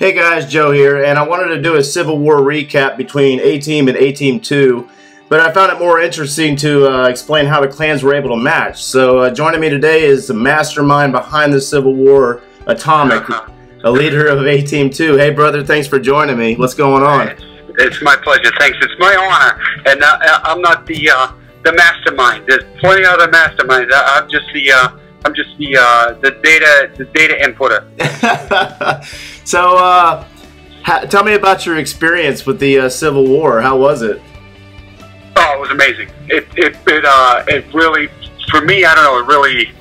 Hey guys, Joe here, and I wanted to do a Civil War recap between A-Team and A-Team 2, but I found it more interesting to explain how the clans were able to match. So joining me today is the mastermind behind the Civil War, Atomic, a leader of A-Team 2. Hey brother, thanks for joining me. What's going on? It's my pleasure, thanks. It's my honor, and I'm not the mastermind. There's plenty of other masterminds. I'm just the data inputter. So, tell me about your experience with the Civil War. How was it? Oh, it was amazing. It really, for me, I don't know. It really,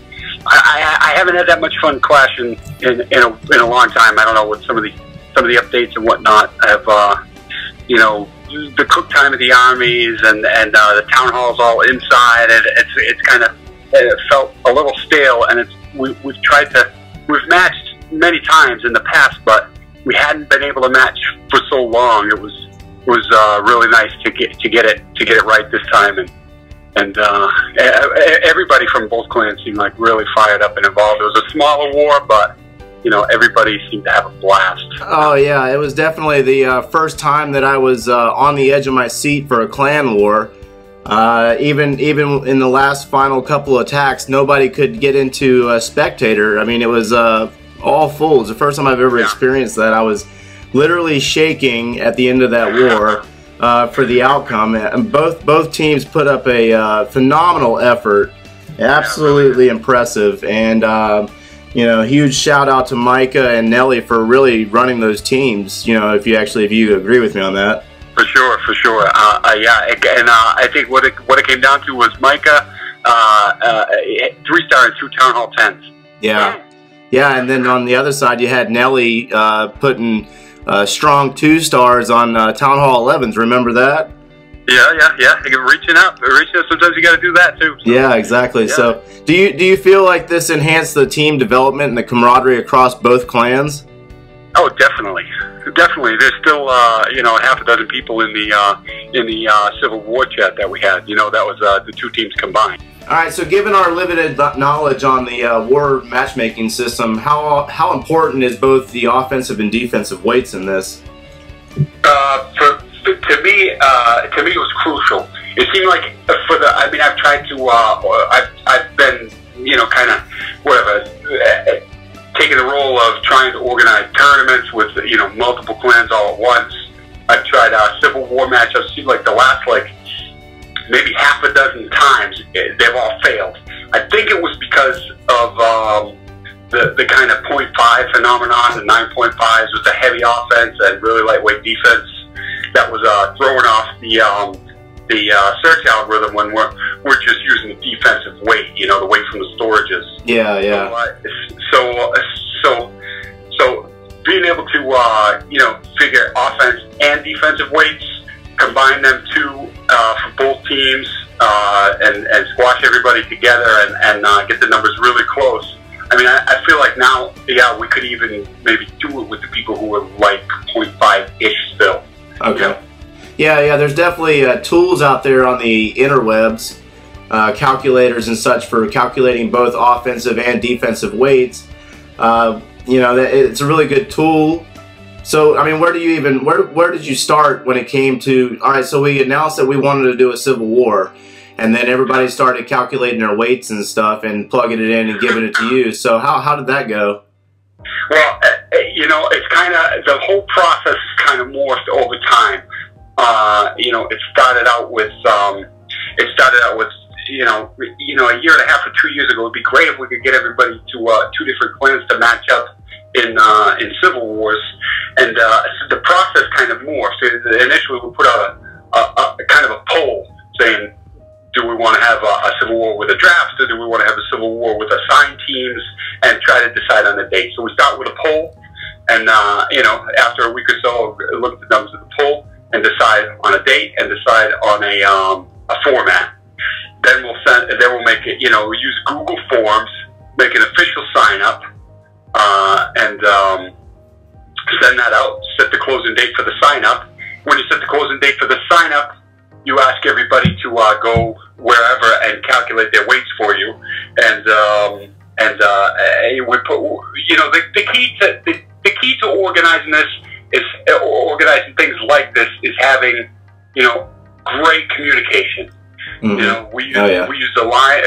I haven't had that much fun clashing in a long time. I don't know what some of the updates and whatnot have. You know, the cook time of the armies and the town halls all inside. It's kind of felt a little stale, and we've matched many times in the past, but we hadn't been able to match for so long. It was really nice to get it right this time, and everybody from both clans seemed like really fired up and involved. It was a smaller war, but you know, everybody seemed to have a blast. Oh yeah, it was definitely the first time that I was on the edge of my seat for a clan war. Even in the last final couple of attacks, nobody could get into a spectator. I mean, it was all full. It was the first time I've ever experienced that. I was literally shaking at the end of that war for the outcome. And both teams put up a phenomenal effort, absolutely impressive. And you know, huge shout out to Micah and Nelly for really running those teams. You know, if you agree with me on that. For sure. Yeah, and I think what it came down to was Micah 3-star and 2 Town Hall 10s. Yeah, and then on the other side you had Nelly putting strong 2 stars on Town Hall 11s. Remember that? Yeah. Reaching out. Sometimes you got to do that too. So. Yeah, exactly. Yeah. So, do you feel like this enhanced the team development and the camaraderie across both clans? Oh, definitely. There's still you know, half a dozen people in the Civil War chat that we had. You know, that was the 2 teams combined. All right. So, given our limited knowledge on the war matchmaking system, how important is both the offensive and defensive weights in this? To me, it was crucial. It seemed like I mean, I've tried to, I've been, you know, kind of, whatever, taking the role of trying to organize tournaments with, you know, multiple clans all at once. I've tried Civil War matchups. Seemed like the last, maybe half a dozen times, they've all failed. I think it was because of the kind of 0.5 phenomenon, the 9.5s with the heavy offense and really lightweight defense. That was throwing off the search algorithm when we're just using the defensive weight, you know, the weight from the storages. Yeah. So being able to you know, figure offense and defensive weights, combine them for both teams, and squash everybody together and get the numbers really close. I mean, I feel like now, yeah, we could even maybe do it with the people who are like 0.5-ish still. Okay. Yeah, there's definitely tools out there on the interwebs, calculators and such for calculating both offensive and defensive weights. You know, it's a really good tool. So, I mean, where did you start when it came to, all right, so we announced that we wanted to do a Civil War, and then everybody started calculating their weights and stuff and plugging it in and giving it to you. So how did that go? Well, you know, it's kind of, the whole process kind of morphed over time. You know, it started out with you know, a year and a half or 2 years ago. It'd be great if we could get everybody to 2 different clans to match up in Civil Wars, and so the process kind of morphed. Initially, we put out a kind of a poll saying, do we want to have a Civil War with a draft, or do we want to have a Civil War with assigned teams, and try to decide on the date? So we start with a poll, and you know, after a week or so, look at the numbers of the poll and decide on a date and decide on a format. Then we'll make it, you know, we use Google Forms, make an official sign up, and send that out. Set the closing date for the sign up. When you set the closing date for the sign up, you ask everybody to go wherever and calculate their weights for you, and we put, you know, the the key to organizing this is organizing things like this is having, you know, great communication. Mm-hmm. You know, we use the Line.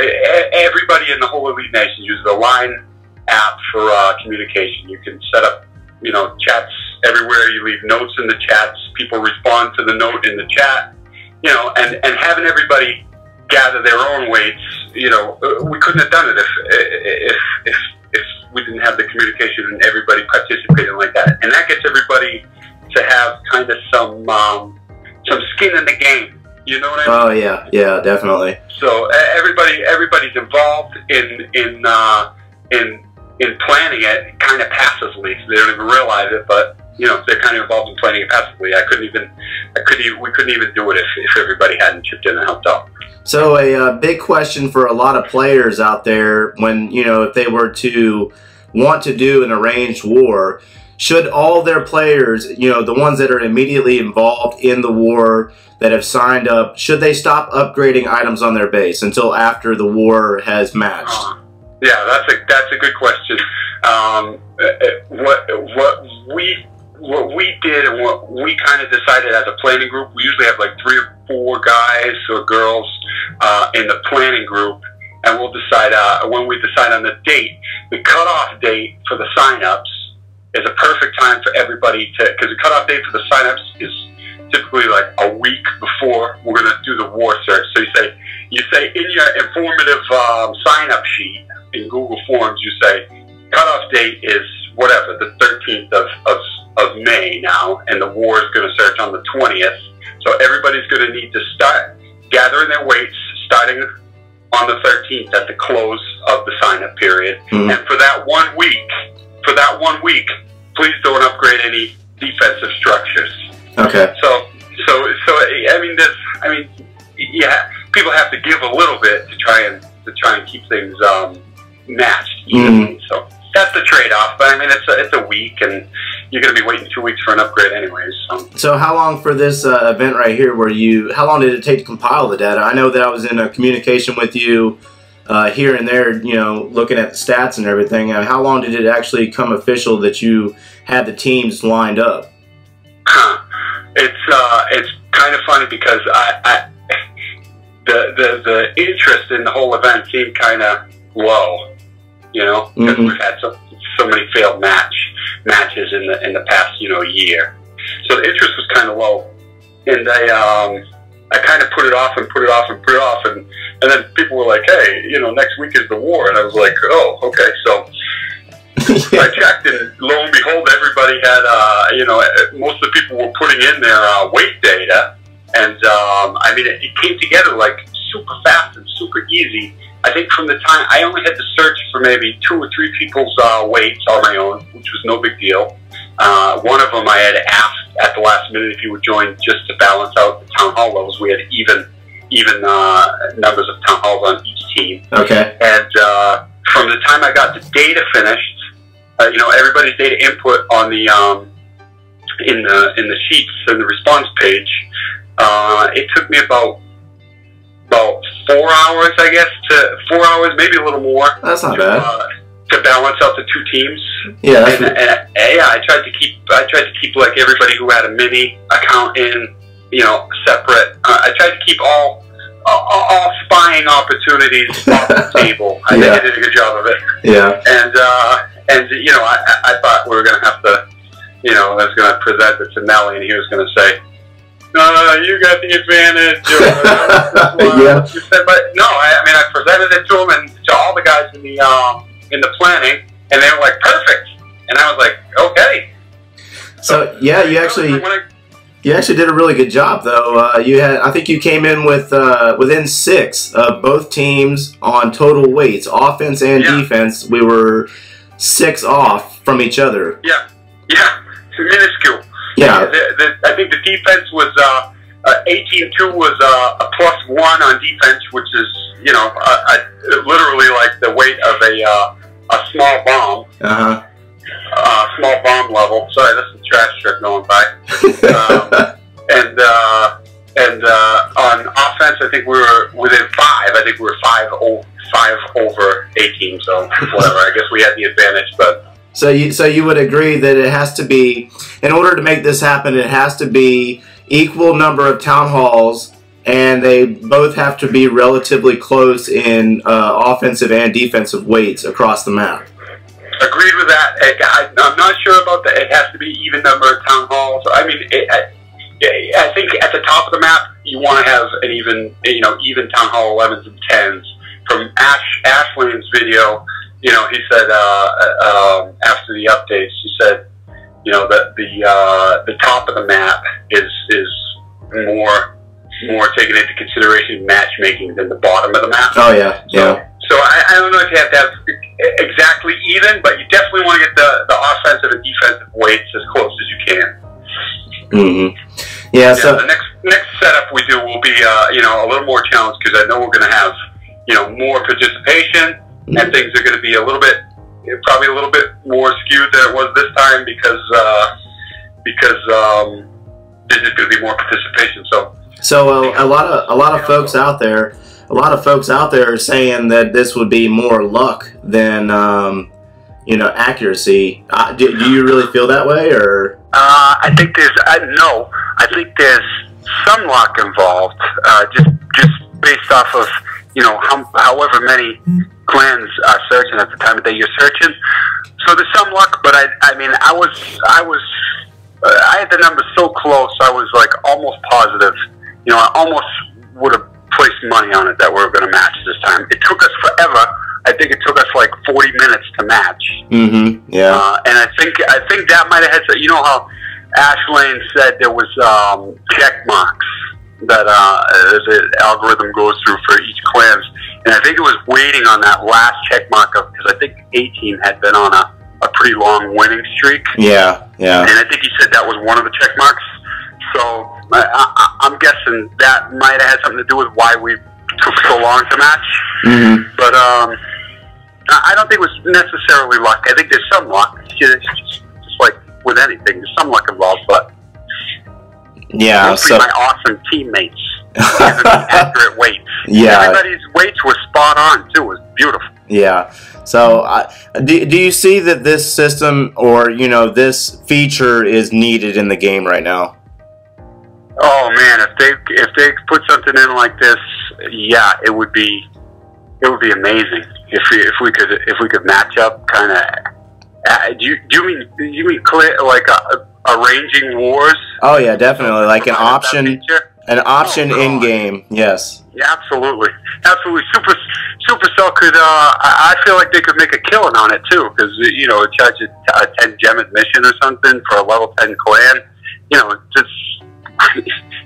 Everybody in the whole Elite Nation uses the Line app for communication. You can set up, you know, chats everywhere. You leave notes in the chats. People respond to the note in the chat. You know, and having everybody gather their own weights. You know, we couldn't have done it if we didn't have the communication and everybody participating like that. And that gets everybody to have kind of some skin in the game. You know what I mean? Oh yeah, definitely. So everybody's involved in planning it kind of passively. So they don't even realize it, but you know, they're kind of involved in planning it passively. We couldn't even do it if everybody hadn't chipped in and helped out. So a big question for a lot of players out there, when, you know, if they were to want to do an arranged war, should all their players, you know, the ones that are immediately involved in the war that have signed up, should they stop upgrading items on their base until after the war has matched? Yeah, that's a good question. What we did and what we kind of decided as a planning group, we usually have like 3 or 4 guys or girls in the planning group, and we'll decide when we decide on the date. The cutoff date for the signups is a perfect time for everybody to, because the cutoff date for the signups is typically like a week before we're going to do the war search. So you say in your informative sign-up sheet in Google Forms, you say cutoff date is whatever, the 13th of May now, and the war is going to search on the 20th. So everybody's going to need to start gathering their weights starting on the 13th at the close of the sign-up period. Mm-hmm. And for that 1 week, please don't upgrade any defensive structures. Okay. So yeah, people have to give a little bit to try and keep things matched evenly. Mm-hmm. So that's the trade-off. But I mean, it's a week, and you're going to be waiting 2 weeks for an upgrade anyways. So how long for this event right here? How long did it take to compile the data? I know that I was in a communication with you here and there, you know, looking at the stats and everything. How long did it actually come official that you had the teams lined up? It's kind of funny because the interest in the whole event seemed kind of low, you know, because we've had so many failed matches in the past, you know, year. So the interest was kind of low, and I kind of put it off, and then people were like, hey, you know, next week is the war, and I was like, oh, okay. So I checked, and lo and behold, everybody had, you know, most of the people were putting in their weight data, and I mean, it came together like super fast and super easy. I think from the time I only had to search for maybe 2 or 3 people's weights on my own, which was no big deal. One of them I had asked at the last minute if he would join just to balance out the town hall levels. We had even numbers of town halls on each team. Okay. And from the time I got the data finished, you know, everybody's data input on the in the sheets and the response page, it took me about 4 hours, I guess, 4 hours, maybe a little more. That's not bad. To balance out the 2 teams. Yeah. Yeah, I tried to keep like everybody who had a mini account in, you know, separate. I tried to keep all spying opportunities off the table. I think I did a good job of it. Yeah. And you know, I thought we were going to have to, you know, I was going to present it to Nelly, and he was going to say, no, you got the advantage. Yeah. But no, I mean, I presented it to him and to all the guys in the planning, and they were like, perfect. And I was like, okay. So yeah, you actually did a really good job, though. I think you came in with within 6 of both teams on total weights, offense and defense. We were 6 off from each other. Yeah, minuscule. Yeah. I think the defense was 18-2 was a +1 on defense, which is, you know, literally like the weight of a small bomb. Uh-huh. Small bomb level. Sorry, that's a trash truck going by. And on offense, I think we were within 5. I think we were 5 over 18. So whatever. I guess we had the advantage, but So you would agree that it has to be, in order to make this happen, it has to be equal number of town halls, and they both have to be relatively close in offensive and defensive weights across the map. Agreed with that. I'm not sure about that. It has to be even number of town halls. I mean, I think at the top of the map you want to have an even town hall 11s and 10s. From Ashlane's video, he said after the updates, he said, that the top of the map is more taken into consideration matchmaking than the bottom of the map. Oh yeah, yeah. So I don't know if you have to have exactly even, but you definitely want to get the offensive and defensive weights as close as you can. Mm-hmm. Yeah. So the next setup we do will be a little more challenged, because I know we're going to have more participation, and things are going to be probably a little bit more skewed than it was this time, because there's just going to be more participation. So a lot of folks out there. A lot of folks out there are saying that this would be more luck than, accuracy. Do you really feel that way, or? I think I think there's some luck involved, just based off of however many clans are searching at the time of day you're searching. So there's some luck, but I had the numbers so close. I was like almost positive. I almost would have placed money on it that we were going to match this time. It took us forever. I think it took us like 40 minutes to match. Mm-hmm. Yeah. And I think that might have had to, how Ashlane said there was check marks that the algorithm goes through for each clan, and I think it was waiting on that last check mark because I think 18 had been on a pretty long winning streak. Yeah. Yeah. And I think he said that was one of the check marks. So I'm guessing that might have had something to do with why we took so long to match. Mm-hmm. But I don't think it was necessarily luck. I think there's some luck. It's just like with anything, there's some luck involved. But yeah, mostly my awesome teammates giving me accurate weights. Yeah, everybody's weights were spot on too. It was beautiful. Yeah. So, do you see that this system or this feature is needed in the game right now? Oh man, if they put something in like this, yeah, it would be amazing if we could match up kind of. Do you mean clear, like arranging wars? Oh yeah, definitely, like an option in game. Yes. Yeah, absolutely. SuperCell could. I feel like they could make a killing on it too, because charge a 10 gem admission or something for a level 10 clan. Just.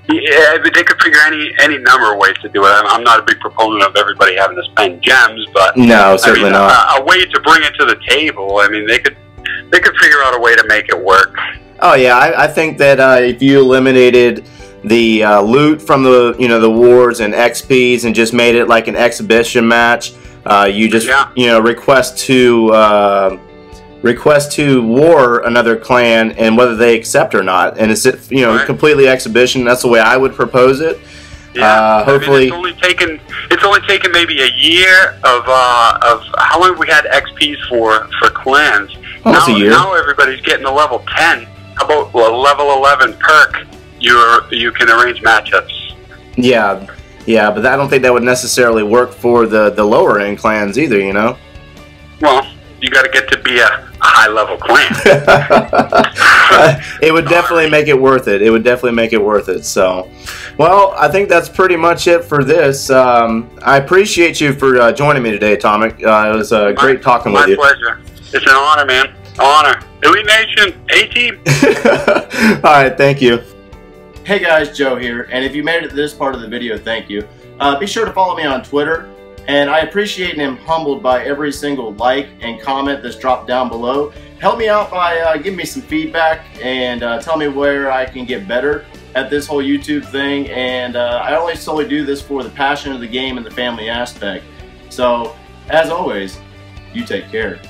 Yeah, they could figure any number of ways to do it. I'm not a big proponent of everybody having to spend gems, but no, certainly not. A way to bring it to the table. I mean, they could figure out a way to make it work. Oh yeah, I think that if you eliminated the loot from the the wars and XPs and just made it like an exhibition match, you just request to war another clan, and whether they accept or not, and it's right. Completely exhibition. That's the way I would propose it. Yeah, hopefully, I mean, it's only taken maybe a year of how long we had XPs for clans. Almost a year. Now everybody's getting to level 10. How about a level 11 perk? You can arrange matchups. Yeah, but I don't think that would necessarily work for the lower end clans either. Well, you got to get to be a high-level clan. It would definitely make it worth it. It would definitely make it worth it. So, well, I think that's pretty much it for this. I appreciate you for joining me today, Atomik. It was great talking with you. My pleasure. It's an honor, man. Honor. Elite Nation, A-Team. All right, thank you. Hey guys, Joe here, and if you made it to this part of the video, thank you. Be sure to follow me on Twitter. And I appreciate and am humbled by every single like and comment that's dropped down below. Help me out by giving me some feedback and tell me where I can get better at this whole YouTube thing. And I only solely do this for the passion of the game and the family aspect. So, as always, you take care.